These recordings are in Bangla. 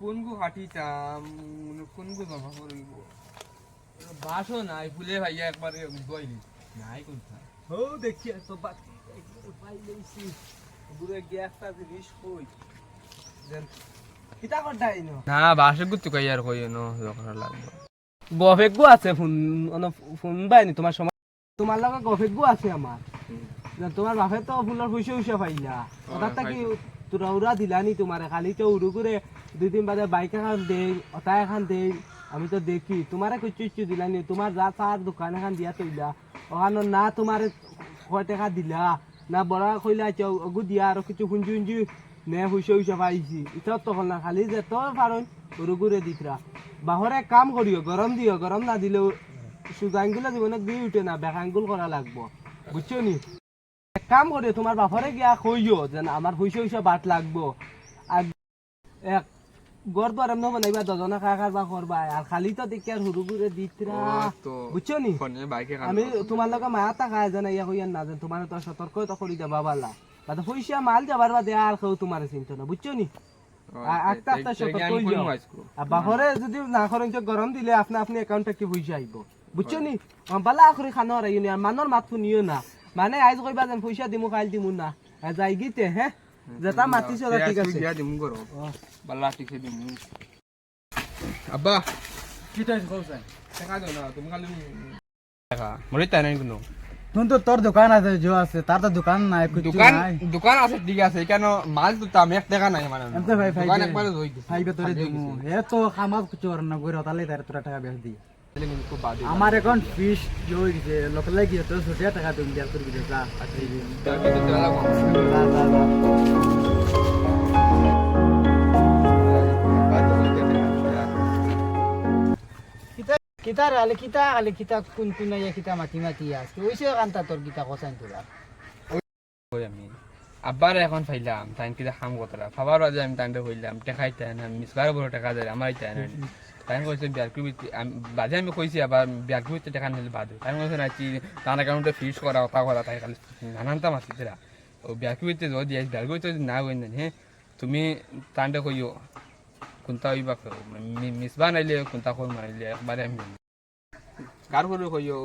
কোনগু হাঁটিতাম কোনগু জমা করিব বাসও নাই ফুলে ভাইয়া একবারে গইলি নাই কোনটা ও দেখি তো বাকি পাই লইছি বুড়ে গ্যাসটা জিনিস কই দেন কিটা করতাই নো না বাসে গুতো কই আর কই ন দরকার লাগবে গফেগু আছে ফোন ফোন বাইনি তোমার সময় তোমার লগে গফেগু আছে আমার তোমার বাপে তো ফুলের পয়সা পাইলা ওটা কি তোরা উড়া দিলানি তোমারে খালি তো উড়ু করে 2 দিন বাদে বাইক এখন দেই ওটা এখন দেই আমি তো দেখি তোমারে কিছু দিলানি তোমার যা চার দোকান এখন দিয়া তৈলা ওখানে না তোমারে কয় টাকা দিলা না বড় কইলা অগু দিয়া আর কিছু হুঞ্জু নে পয়সা পাইছি এটা তখন না খালি যে তোর পারন উড়ু করে দিতরা বাহরে কাম করিও গরম দিও গরম না দিলেও সুজাঙ্গুলা জীবনে দিয়ে উঠে না বেকাঙ্গুল করা লাগবো বুঝছো নি এক কাম করে তোমার বাপরে গিয়া কইও যে আমার পয়সা বাট লাগবো আর এক গড় তো আরাম বানাইবা দজনা খাবার বা করবা আর খালি তো দেখি আর হুরু ঘুরে দিতরা বুঝছো নি আমি তোমার লগে মায়া টাকা জানা ইয়া কইয়া না যে তোমার তো সতর্ক তো করি দেবা বালা বাদ পয়সা মাল যাবার বাদে আর কেউ তোমার চিন্তা না বুঝছো নি একটা একটা সতর্ক হইও আর বাপরে যদি না করেন তো গরম দিলে আপনি আপনি অ্যাকাউন্টে কি পয়সা আইব বুঝছো নি বালা করে খানো আর ইউনি আর মানর মাত শুনিও না মানে আইজ কইবা যেন পয়সা দিমু খাইল দিমু না যাই গিতে হ্যাঁ যেটা মাতিছো ঠিক আছে দিয়া দিমু গরো বালা ঠিক আছে দিমু আব্বা কিটা কইছাই টাকা দাও না তুমি খালি টাকা মরি তাই নাই কোনো তুই তো তোর দোকান আছে যে আছে তার তো দোকান নাই কিছু নাই দোকান আছে ঠিক আছে কেন মাল তো তাম এক টাকা নাই মানে এমতে ভাই দোকান একবারে হই গেছে ভাই তোরে দিমু এ তো খামাত কিছু আর না গইরা তালে তার তোরা টাকা বেশ দি তাহলে কিন্তু খুব বাদে আমার এখন ফিস জই গেছে লোক লাগি তো ছোট টাকা তুমি দেয়া করবি যা আচ্ছা তাহলে তো দেওয়া লাগবে কিতা আলে কিতা কোন কোন ইয়া কিতা মাটি আছে ওইসে কান্তা তোর কিতা কোসাইন তোরা ওই আমি আব্বার এখন ফাইলাম তাই কি খাম কতরা খাবার বাজে আমি তাইতে হইলাম টাকাইতে না মিসবার বড় টাকা দেয় আমার তাই না তাই কইছে বিয়ারকুবিতে বাজে আমি কইছি আবার বিয়ারকুবিতে টাকা নিলে বাদে তাই কইছে না কি তার অ্যাকাউন্টে ফিস করা ওটা করা তাই খালি নানানটা মাসিরা ও বিয়ারকুবিতে যদি বিয়ারকুবিতে না হই না হ্যাঁ তুমি তাইতে কইও কোনটা হইবা মিসবা নাইলে কোনটা কল মারিলে একবারে আমি কার করে কইও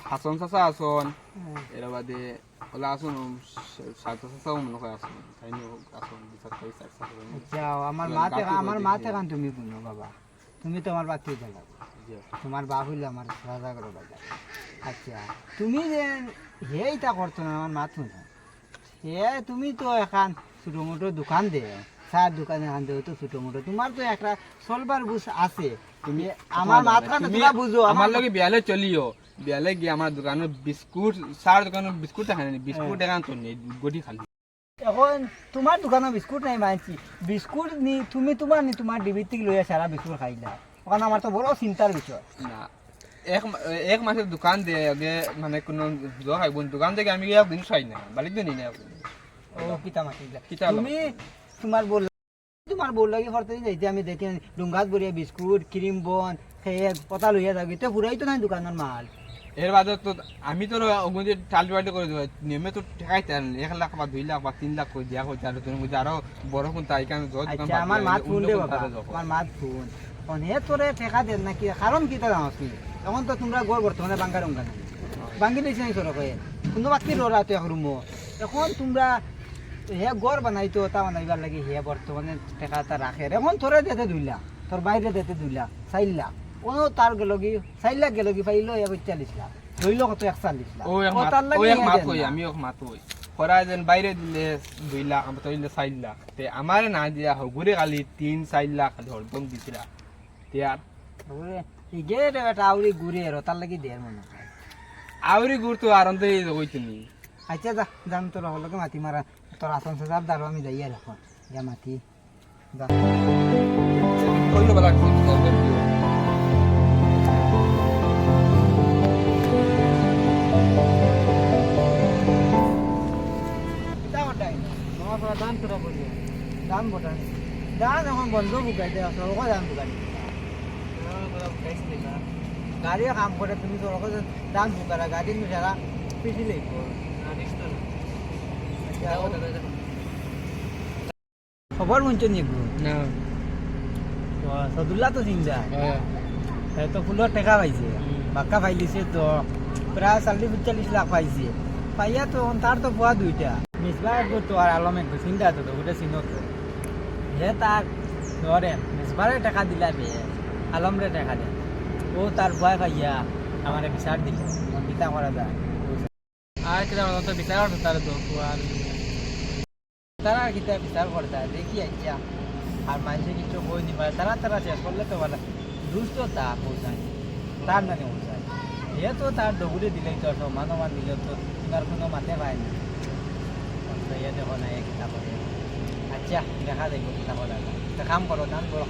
হাসন চাচা আসন এর বাদে ওলা আসুন সাতশো চাচাও মনে হয় আসুন তাই আসুন বিচার করে যাও আমার মাতে কান তুমি শুনো বাবা তুমি তো আমার বাচ্চা গেল তোমার বাপ হইলে আমার রাজা করো বাবা আচ্ছা তুমি যে হেইটা করতো না আমার মাত শুনো হে তুমি তো এখন ছোটো মোটো দোকান দে চার দোকানে আন দে তো ছোটো মোটো তোমার তো একটা চলবার বুঝ আছে তুমি আমার মাত কান তুমি বুঝো আমার লগে বিয়ালে চলিও বিয়ালে গিয়ে আমার দোকানে বিস্কুট চার দোকানে বিস্কুট খাই বিস্কুট এখান তো নেই গটি খালি এখন তোমার দোকানে বিস্কুট নাই মানছি বিস্কুট নি তুমি তোমার ডিবির থেকে লইয়া সারা বিস্কুট খাইলা ওখানে আমার তো বড় চিন্তার বিষয় না এক মাসের দোকান দে আগে মানে কোনো জোয়া খাইব দোকান থেকে আমি একদিন খাই না বালিক দিন না ও কিতা মাতিলা তুমি তোমার বল লাগি হরতে যাইতে আমি দেখি ডুঙ্গাত বড়িয়া বিস্কুট ক্রিম বন খেয়ে পতা লইয়া যাবি তো পুরাই তো নাই দোকানের মাল এর বাদে তো আমি তো ওগুলি টালবাটি করে দেবো নিয়মে তো ঠেকাইতে 1 লাখ বা 2 লাখ বা 3 লাখ করে দেওয়া হচ্ছে আর তুমি বুঝে আরো বড় কোন তাই কেন আমার মাত ফোন দে বাবা আমার মাত ফোন অনেক তোরে ঠেকা দেন নাকি কারণ কিতা জানোস কি এখন তো তোমরা গড় বর্তমানে বাঙ্গার অঙ্গা নাই বাঙ্গি দিয়েছে নাই সরক কোনো বাকি লড়া তো এখন এখন তোমরা হে গড় বানাইতো তা বানাইবার লাগে হে বর্তমানে টেকাটা রাখে এখন তোরে দিতে 2 লাখ তোর বাইরে দিতে 2 লাখ 4 লাখ কোনো তার গেল কি 4 লাখ গেল কি পাইলো 40 লাখ ধইল কত 41 লাখ ও এক মাত হই আমি এক মাত হই খরা যেন বাইরে দিলে 2 লাখ আমি তইলে 4 লাখ তে আমারে না দিয়া হগুরে খালি 3-4 লাখ খালি হরদম দিছিলা তে আর ওরে ইগে এটা আউরি গুরে এর তার লাগি দের মনে আউরি গুর তো আরন্দে হইতনি আচ্ছা যা জান তোর হলকে মাটি মারা তোর আসন সাজাব দাঁড়ো আমি যাই আর এখন যা মাটি যা কইলো বালা কি দান তোরা বলবো দান বোটান দান এখন বন্ধ বুকাইতে সরক দান বুকাই গাড়ি কাম করে তুমি সরক দান বুকারা গাড়ি নি সারা পিছিয়ে খবর শুনছো নি না সদুল্লা তো জিন্দা তাই তো ফুলের টাকা পাইছে বাক্কা পাইলিছে তো প্রায় 40-45 লাখ পাইছে পাইয়া তো তার তো পোয়া দুইটা মিসবা একগো তো আর আলম একগো চিন্তা তো ওটা চিনো তো হে তার ধরে মিসবারে টাকা দিলা বে আলমরে টাকা দে ও তার ভয় পাইয়া আমার বিচার দিল গীতা করা যায় আর কিনা তো বিচার করতে তার তো আর তারা গীতা বিচার করতে দেখি আইয়া আর মানুষে কিছু বই নি পারে তারা শেষ করলে তো ভালো দুষ্ট তা পৌঁছায় তার নাকি পৌঁছায় এ তো তার ডগুরে দিলেই তো মানবান দিলে তো তার কোনো মাতে পায় না তো এ দেখো না এক কিতাব করে আচ্ছা দেখা যাইব কিতাব করা একটা কাম করো দান করো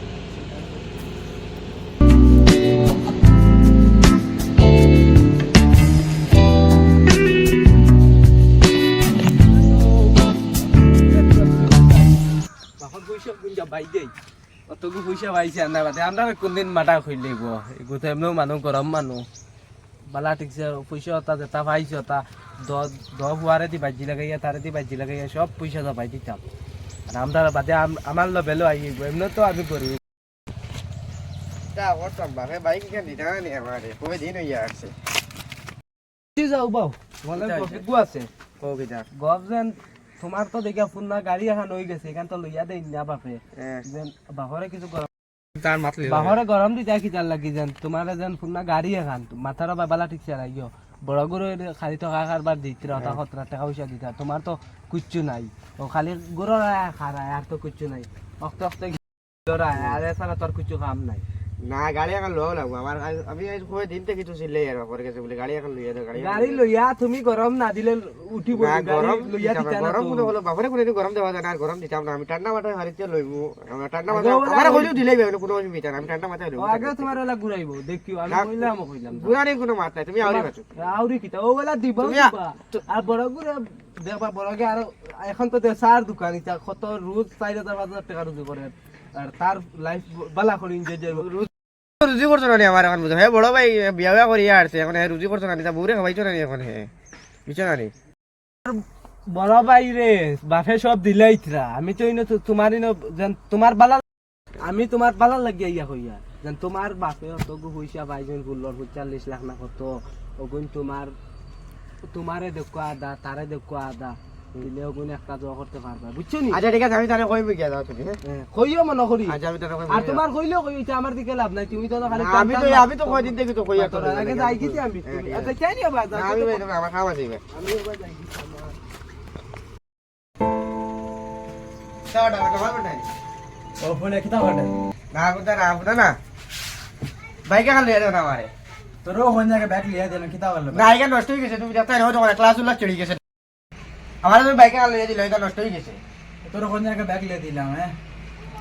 পয়সা পাইছে আমরা কোনদিন মাটা খুললে গো এগো তো এমনিও মানুষ গরম মানুষ বালা ঠিকছে পয়সা হতা যেটা পাইছে হতা দুয়ারে দি বাজি লাগাইয়া তারে দি বাজি লাগাইয়া সব পয়সা পাই দিতাম আর আমরা বাদে আমার বেলো আই এমনি তো আমি করি যাও বাউ আছে গপ যেন তোমার তো দেখা ফোন না গাড়ি এখন হয়ে গেছে এখান তো লইয়া দেই না বাপে যেন বাহরে কিছু গরম তার মাতলে বাহরে গরম দিতে কি তার লাগি যেন তোমার যেন ফোন না গাড়ি এখন মাথার বাবালা ঠিক চালাই গিয়ে বড় গরু খালি তো কারবার দিতে হতা 17 টাকা পয়সা দিতা তোমার তো কিচ্ছু নাই ও খালি গরু খারায় আর তো কিচ্ছু নাই অক্ত অক্ত আর এছাড়া তোর কিছু কাম নাই না গাড়ি এখন লওয়া লাগবো আমার আমি কই দিন থেকে কিছু ছিল আর পরে গেছে বলে গাড়ি এখন লইয়া দাও গাড়ি লইয়া তুমি গরম না দিলে উঠিব গরম লইয়া দিতা না গরম কোনো হলো বাপরে কোনো গরম দেওয়া যায় না আর গরম দিতাম না আমি ঠান্ডা মাথায় হারিতে লইবো আমরা ঠান্ডা মাথায় আমার কইও দিলেই হবে কোনো অসুবিধা না আমি ঠান্ডা মাথায় লইবো আগে তোমার ওলা ঘুরাইবো দেখিও আমি কইলাম গুড়ানি কোনো মাত নাই তুমি আউরি বাঁচো আউরি কিতা ওলা দিব আর বড় গুড়া দেখবা বড়কে আর এখন তো সার দোকান ইতা কত রোজ 4000 টাকা রোজ করে আর তার লাইফ বালা করে এনজয় যাইব রুজি করছো না আমার এখন বুঝো হে বড় ভাই বিয়া করিয়া আসছে এখন হে রুজি করছো না তা বউরে খাওয়াইছো না এখন হে বুঝছো না বড় ভাই রে বাপে সব দিলাইতরা আমি তো ইনো তোমার ইনো তোমার বালা আমি তোমার বালা লাগিয়া ইয়া হইয়া যেন তোমার বাপে অত পয়সা পাইছেন 40 লাখ না কত ওগুন তোমারে দেখো আদা তারে দেখো আদা দিলে ওগুন একটা জোয়া করতে পারবা বুঝছো নি আচ্ছা ঠিক আছে আমি তারে কইব গিয়া দাও তুমি কইও মনে করি আচ্ছা আমি তারে কইব আর তোমার কইলেও কই এটা আমার দিকে লাভ নাই তুমি তো খালি আমি তো কই দিন থেকে তো কইয়া তোর আগে যাই কি আমি আচ্ছা চাই নিও বাদ আমি আমার খাওয়া আছে আমি এবার যাই কি টাটা টাটা নাই ও ফোনে কিতা কাটে না বুঝা না বাইকে খালি এলো না আমারে তোর ওখান থেকে ব্যাগ লিয়া দেন কিতা করলো না এটা নষ্ট হয়ে গেছে তুমি দেখতে হয়তো আমার ক্লাস উল্লাস চড়ি গেছে আমার তুমি বাইকে খালি দিল এটা নষ্ট হয়ে গেছে তোর ওখান থেকে ব্যাগ লিয়া দিলাম হ্যাঁ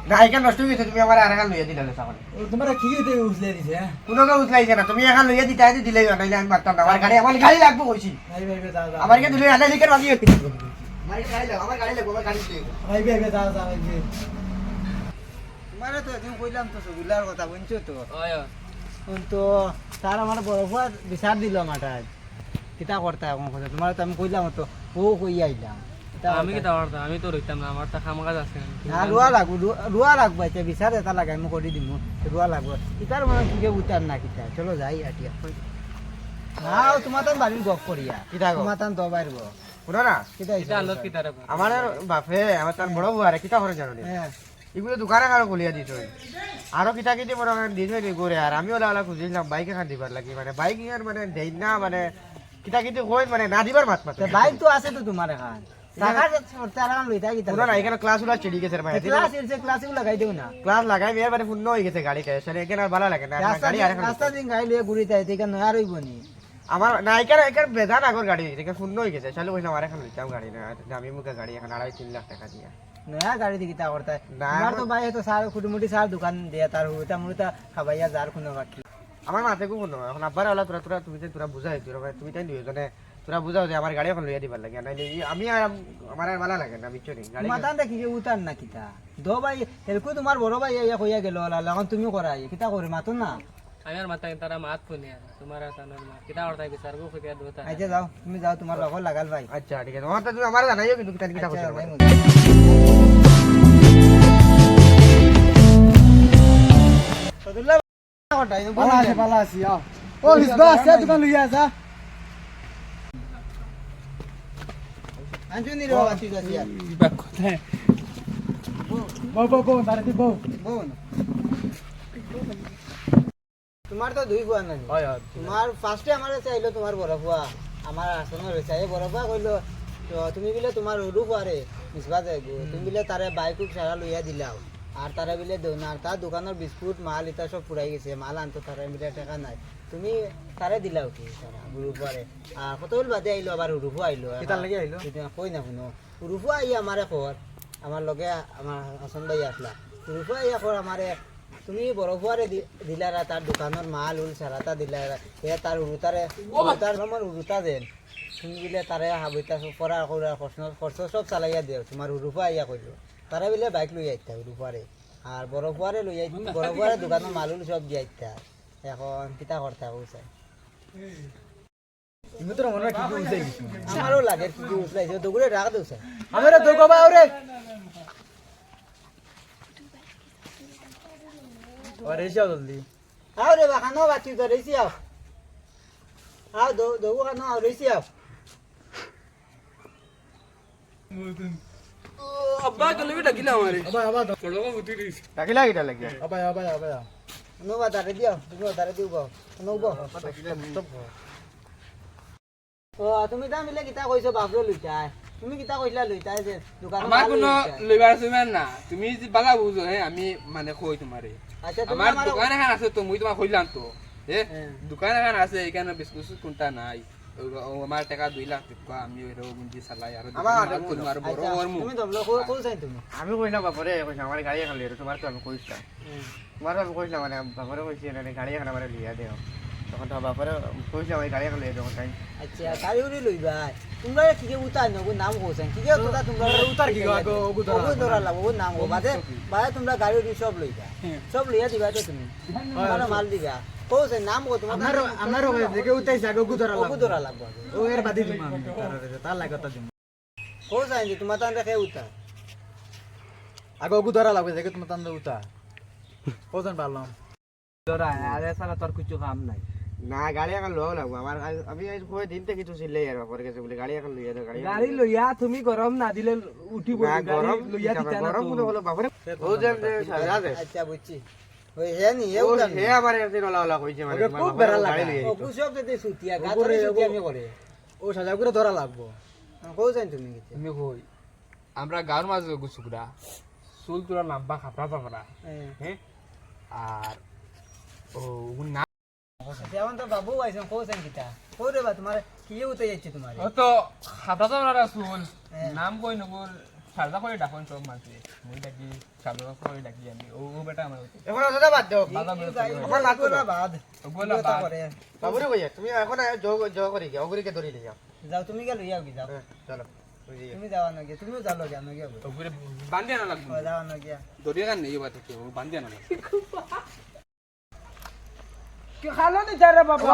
না এটা নষ্ট হয়ে গেছে তুমি আমার আর এখন লইয়া দিলে তখন তোমরা কি দিতে উছলে দিছে হ্যাঁ কোনো কে উঠলাইছে না তুমি এখন লইয়া দিতে আইতে দিলেই না আমি পারতাম না আমার গাড়ি লাগবে কইছি ভাই ভাই দাদা আমার কে দিলে আনা লিখে বাকি হচ্ছে আমার গাড়ি লাগবে আমার গাড়ি ভাই ভাই দাদা ভাই মানে তো তুমি কইলাম তো সগুলার কথা বলছো তো কিন্তু তার আমার বড় ভাই বিচার দিল আমাটাই কিতা করতে এখন কথা তোমার তো আমি কইলাম তো ও কই আইলাম আমি কি দাওয়ার আমি তো রইতাম না আমার তা কাজ আছে না রুয়া লাগবো আচ্ছা বিচার এটা লাগাই আমি করে দিব রুয়া লাগবো ইতার মানে কি উতার না কিতা চলো যাই আটিয়া না তোমার তো বাড়ির গপ করিয়া কিতা তোমার তো দবাইর গো শুনো না কিতা এটা আলোত কি তারে আমার বাপে আমার তার বড় বউ আরে কিতা করে জানো নি হ্যাঁ এগুলো দোকানে কারো গলিয়া দিছ আরো কিতা কিতি মনে করেন দিছ করে আর আমি ওলা ওলা খুঁজিলাম বাইক এখান দিবার লাগি মানে বাইক ইয়ার মানে দেই না মানে কিতা কিতি কই মানে না দিবার মাত মাত বাইক তো আছে তো তোমার এখান টাকা তারা লইতা কিতা শুনো না এখানে ক্লাস উলা চড়ি গেছে ভাই ক্লাসে লাগাই দেও না ক্লাস লাগাই মেয়ের মানে পূর্ণ হয়ে গেছে গাড়ি কে আসলে এখানে আর ভালো লাগে না গাড়ি আর এখন রাস্তা দিন গাড়ি লইয়া ঘুরি তাই থেকে নয়া রইব নি আমার না এখানে বেজান আগর গাড়ি এখানে পূর্ণ হয়ে গেছে চলো কইনা আমার এখন লইতাম গাড়ি না আমি মুখে গাড়ি এখন 2.5-3 লাখ টাকা দিয়া নয়া গাড়ি দি কিতা করতা আমার তো ভাই তো সার খুটমুটি সার দোকান দিয়া তার হুটা মুটা খাবাইয়া যার কোনো বাকি আমার মাথায় কোনো এখন আব্বার ওলা তোরা তোরা বুঝাই তুমি তাই দুইজনে তোরা বুঝাও যে আমার গাড়ি এখন লইয়া দিবার লাগে নাইলে আমি আর আমার আর ভালো লাগে না বিচ্ছু নেই গাড়ি মাতান দেখি যে উতার না কিতা দো ভাই এরকো তোমার বড় ভাই ইয়া কইয়া গেল এখন তুমি করাই কিতা করে মাতুন না আমি আর মাতা তারা মাত ফোনে তোমার তানোর মা কিতা করতে বিচারবো কইয়া দোতা আচ্ছা যাও তুমি যাও তোমার লগর লাগাল ভাই আচ্ছা ঠিক আছে আমার তো তুমি আমার জানাইও কিন্তু কিতা কিতা করতে হটাই ভালো আছি ও মিসবা আছে দোকান লইয়া যা আনজুনি রে বাতি যাচ্ছি আর বউ দাঁড়াতে বউ তোমার তো দুই ফুয়া নাই তোমার ফার্স্টে আমার কাছে আইলো তোমার বড় ফুয়া আমার আসনে রয়েছে এই বড় ফুয়া কইলো তো তুমি বিলে তোমার উডু ফুয়ারে মিসবা যাইব তুমি বিলে তারে বাইকুক সারা লইয়া দিলাও আর তারা বিলে দোনার তার দোকানের বিস্কুট মাল ইতা সব পুরাই গেছে মাল আনতো তারা মিলে টাকা নাই তুমি তারে দিলাও কি সারা উডু ফুয়ারে আর কতগুলো বাদে আইলো আবার উডু ফুয়া আইলো কিতার লাগি আইলো কই না শুনো উডু ফুয়া আই আমারে খবর আমার লগে আমার হাসন ভাই আসলা উডু ফুয়া আইয়া খবর আমারে তুমি বড় ফুয়ারে দিলারা তার দোকানের মাল উল সারাটা দিলারা এ তার উরুতারে উরুতার আমার উরুতা দেন তুমি বিলে তারে হাবিতা পড়া করা খরচ সব চালাইয়া দিও তোমার উরুফা আইয়া কইলো তারা বিলে বাইক লই আইতা উরুফারে আর বড় ফুয়ারে লই আইতা বড় ফুয়ারে দোকানের মাল উল সব দিয়ে আইতা এখন কিতা করতে হইছে তুমি তো মনে কি উঠে গেছি আমারও লাগে কি উঠলাইছে দগুরে রাখ দেউছে আমারে তো গবা ওরে আরে এসো জলদি আও রে বাখানো বাতি তো রেসি আও আও দগু খানো আও রেসি আও আব্বা চলে বেটা গিলা আমারে আবা চলো বুটি দিস ডাকিলা কিটা লাগিয়া আবা নো বাতারে দিও তুমি বাতারে দিও গো নো গো ও তুমি তা মিলে কিতা কইছো বাবলো লইতাই তুমি কিতা কইলা লইতাই যে দোকান আমার কোনো লইবার সুমান না তুমি যে বালা বুঝো হে আমি মানে কই তোমারে আচ্ছা তুমি আমার আমার দোকান এখন আছে তো মুই তোমার কইলাম তো দোকান এখন আছে এখানে বিস্কুট কোনটা নাই আমার টাকা 2 লাখ টাকা আমি ওই রোগুন্দি চালাই আর তোমার বড় ওর মু তুমি দবলো কই চাই তুমি আমি কইলাম বাপরে কইলাম আমার গাড়ি এখন লিয়ে তোমার তো আমি কইছিলাম তোমার আমি কইলাম মানে বাপরে কইছি না গাড়ি এখন আমার লিয়ে দেও তখন তো বাপরে কইছিলাম এই গাড়ি এখন লিয়ে দেও তাই আচ্ছা গাড়ি উড়ি লইবা তোমরা কি কে উতার নগো নাম কোছেন কি কে তোরা তোমরা উতার কি গো ওগু ধরা লাগবো নাম গো বাদে বাদে তোমরা গাড়ি উড়ি সব লইবা সব লইয়া দিবা তো তুমি তোমার মাল দিবা কোছেন নাম গো তোমার আমারও দেখে উঠাইছে আগে ওগু ধরা লাগবো ও এর বাদি দিম আমি তার লাগতা দিম কোছেন যে তোমার তান রেখে উতার আগে ওগু ধরা লাগবে দেখে তোমার তান্দ উঠা কোজন পারলাম তোরা আরে সারা তোর কিছু কাম নাই না গাড়ি এখন লও লাগবো আমার আমি আজ কই দিন থেকে কিছু ছিল আর বাপরে কাছে বলে গাড়ি এখন লিয়ে দেও গাড়ি লইয়া তুমি গরম না দিলে উঠিব না গরম লইয়া দিতা না গরম মনে হলো বাপরে ও যে সাজা দে আচ্ছা বুঝছি ওই হে নি হে ও উতার হে আমার এদিন ওলা ওলা কইছে মানে ওকে খুব বেড়া গাড়ি লাগা। লিয়ে ও কুসব দিতে সুতিয়া গাতরে সুতিয়া আমি করে ও সাজা করে ধরা লাগবো কোছেন তুমি কি আমি কই আমরা গাঁর মাঝে গুছুকরা চুল তোরা নাম্বা খাপড়া পাপড়া হ্যাঁ আর ও না যেমন তো বাবু আইছেন কোছেন কিটা কই রে বা তোমার কি উতে যাচ্ছে তোমার ও তো খাপড়া পাপড়া চুল নাম কই নবল সারদা করে ডাকন সব মাঝে মুই ডাকি সারদা করে ডাকি আমি ও বেটা আমার এখন দাদা বাদ দাও বাবা বেটা আমার লাগবে না বাদ ও বলা কথা করে বাবুরে কইয়া তুমি এখন যোগ যোগ করি গিয়া ওগুরিকে ধরি লিয়ে যাও যাও তুমি গেল ইয়া কি যাও চলো ওই যে তুমি যাওয়া না গিয়ে তুমিও যাও গিয়া না গিয়া ও করে বান্ধিয়া না লাগবে যাওয়া না গিয়া দরিয়া গান নেই বাত কি ও বান্ধিয়া না লাগবে কি খালো নি যারে বাবা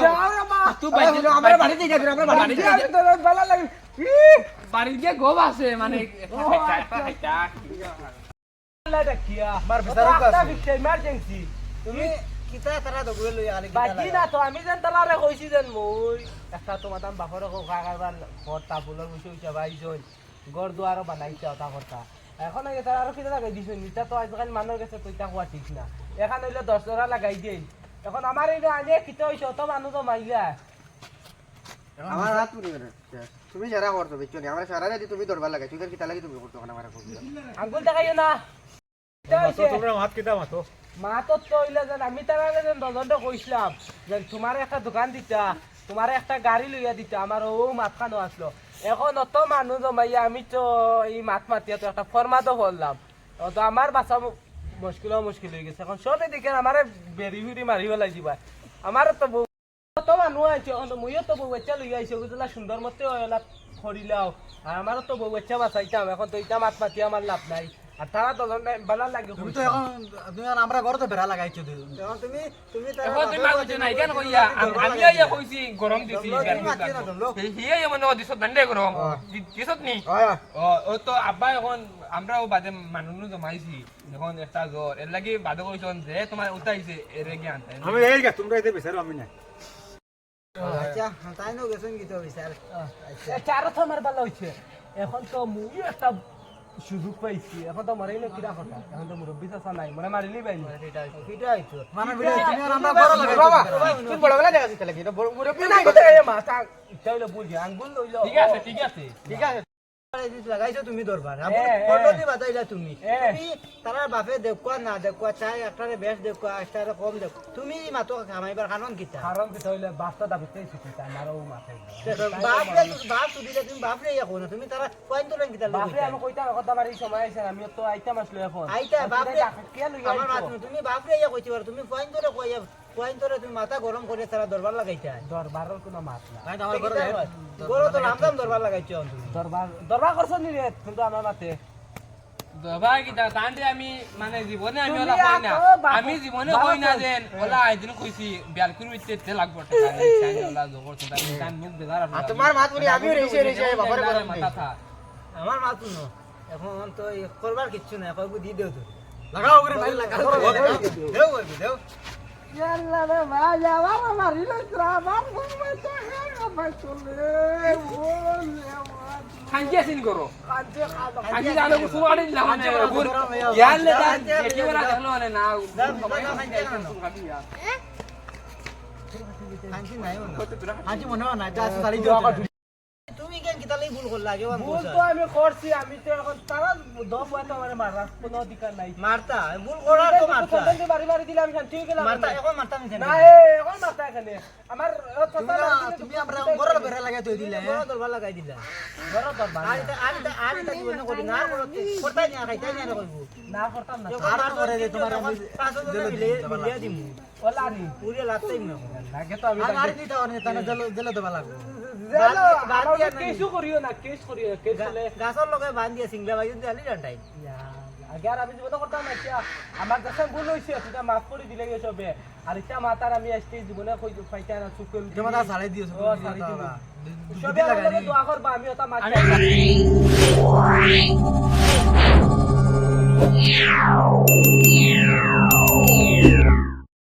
যাও রে মা তুই বাইরে আমরা বাড়ি থেকে যাই আমরা বাড়ি থেকে তোর ভালো লাগে বাড়ি গিয়ে গোব আছে মানে আমার বিচারক আছে ইমার্জেন্সি তুমি কিতা তারা দগুলে লই আলি বাকি না তো আমি যেন তালারে কইছি যেন মই একটা তোমার দাম বাপরে খা খাবার ঘর তাবুলের বসে উঠে বাইছন ঘর দুয়ারও বানাইছে ওটা কথা এখন আগে তার আরো কিটা লাগাই দিছেন এটা তো আজকাল মানুষের কাছে কইতা হওয়া ঠিক না এখন হইলে 10 জোড়া লাগাই দেই এখন আমার এই আনে কিটা হইছে অত মানুষ তো মাইলা আমার হাত পুরি করে তুমি যারা করছো বিচ্ছনি আমার সারা রাতে তুমি দরবার লাগাই তুই কি তালাকি তুমি করছো আমার কইছো আঙ্গুল দেখাইও না তোমরা হাত কিটা মাতো মা তো হইলে যেন আমি তারা যেন দজনটা কইছিলাম যে তোমার একটা দোকান দিতা তোমার একটা গাড়ি লইয়া দিতা আমার ও মাথানো আসলো এখন অত মানুষ জমাইয়া আমি তো এই মাত মাতিয়া তো একটা ফরমাদও করলাম তো আমার বাসা মুশকিল হয়ে গেছে এখন সবে দেখে আমার বেরি হুরি মারি পেলাই দিবা আমার তো কত মানুষ আছে মইও তো বউ বাচ্চা লইয়া আইছে বুঝলা সুন্দর মতে করিলাও আর আমারও তো বউ বাচ্চা বাঁচাইতাম এখন তো এটা মাত মাতি আমার লাভ নাই আর তারা তো বালা লাগে তুমি তো এখন তুমি আর আমরা ঘরে তো বেড়া লাগাইছো এখন তুমি তুমি তার এখন তুমি মাগুছে না কেন কইয়া আমি ইয়া কইছি গরম দিছি হিয়া মানে দিছ দণ্ডে গরম দিছত নি ও তো আব্বা এখন আমরাও বাদে মানুষ জমাইছি এখন একটা জ্বর এর লাগি বাদে কইছন যে তোমার উঠাইছে এর গিয়ে আনতে আমি এই গা তোমরা এতে বিচারো আমি না আচ্ছা তাই নো গেছেন কি তো বিচার চারো তো আমার ভালো হইছে এখন তো মুই একটা সুযোগ পাইছি এখন তো মরাই না কিরা কথা এখন তো মুরব্বী চাচা নাই মানে মারিলি পাইনি কিটা আইছো মানে ভিডিও তুমি আর আমরা ঘরে লাগাইছো তুই বড় বেলা দেখা দিতে লাগি মুরব্বী না কথা এ মা তা ইটাইলে বুঝি আঙ্গুল লইলো ঠিক আছে ঠিক আছে ঠিক আছে লাগাইছো তুমি দরবার এ, এ। পটলি বাতাইলা তুমি এ। তুমি তারা বাপে দেখুয়া না দেখুয়া চাই একটারে বেশ দেখুয়া একটারে কম দেখো তুমি মাতো খামাইবার কারণ কিটা কারণ কি হইলে বাস্তা দাবিতে শিখি তা মারও মাথায় বাপ তুদিলে তুমি বাপরে ইয়া কোন তুমি তারা পয়েন্ট তোলেন কিটা বাপরে আমি কইতা কথা বাড়ি সময় আইছে আমি তো আইতাম আসলে এখন আইতা বাপরে কে লই আমার মাত তুমি বাপরে ইয়া কইতে পারো তুমি পয়েন্ট তোরে কইয়া পয়েন্ট তোরে তুমি মাথা গরম করে তারা দরবার লাগাইতা দরবারের কোনো মাত না ভাই আমার ঘরে গরো তো রামদাম দরবার লাগাইছো তুমি দরবার করছ নি রে কিন্তু আমার মাতে ভাই কি তান্ডে আমি মানে জীবনে আমি তুমি ওলা কই না এত বাপ- আমি জীবনে বাবা কই না কই। দেন ওলা আইদিন কইছি বিয়াল করি তে লাগবো টাকা চাই ওলা জবর তো তাই কান মুখ দেদার আর তোমার মাত বলি আমিও রেসে রেসে বাবারে গরম মাথা থা আমার মাত শুনো এখন তো করবার কিচ্ছু নাই কইবো দি দেও তো লাগাও করে ভাই লাগাও দেও কইবো দেও ইয়াল্লা রে ভাই আমার মারিলে আমার বলতে আমার চলে খাঞ্জি আসিন করো কাঁদে কাঁদে খাঞ্জি জানো কো সুমারি দিলা মানে গুর ইয়ালে দান দেখি ওরা দেখলো মানে না শান্তি নাই মনে আজি মনে হয় না এটা সারি দিও তুমি কেন কিতালেই ভুল করলা আগে ভুল তো আমি করছি আমি তো এখন তারা দপ হয় তো আমার মারার কোনো অধিকার নাই মারতা ভুল করার তো মারতা তোদের বাড়ি বাড়ি দিলে আমি শান্তি হয়ে গেলাম মারতা এখন মারতা নিছে না এখন মারতা এখানে আমার তুমি আমরা ঘরে বেড়া লাগাই তো দিলে বড় দরবার লাগাই দিলা বড় দরবার আর এটা জীবন করি না করতাই না খাইতাই না কইবো না করতাম না আর করে দে তোমার আমি মিলিয়া দিমু ওলা নি পুরে লাগতাই না লাগে তো আমি আর মারি দিতে অনে তানে জেলে দেবা লাগবে কেসু করিও না কেস করিও কেস হলে গাছর লগে বান্ধ দিয়া সিংলা বাজি দিলি ডান্টাই আগে আর আমি জীবন করতাম না এতিয়া আমার কাছে ভুল হইছে তুই মাফ করে দিলে গেছ বে আর এটা মাতার আমি আজকে জীবনে কই পাইতা না চুপ করে তোমার সাড়ে দিও ও সারি দিব সবে আমাকে দোয়া করবা আমি ওটা মাছ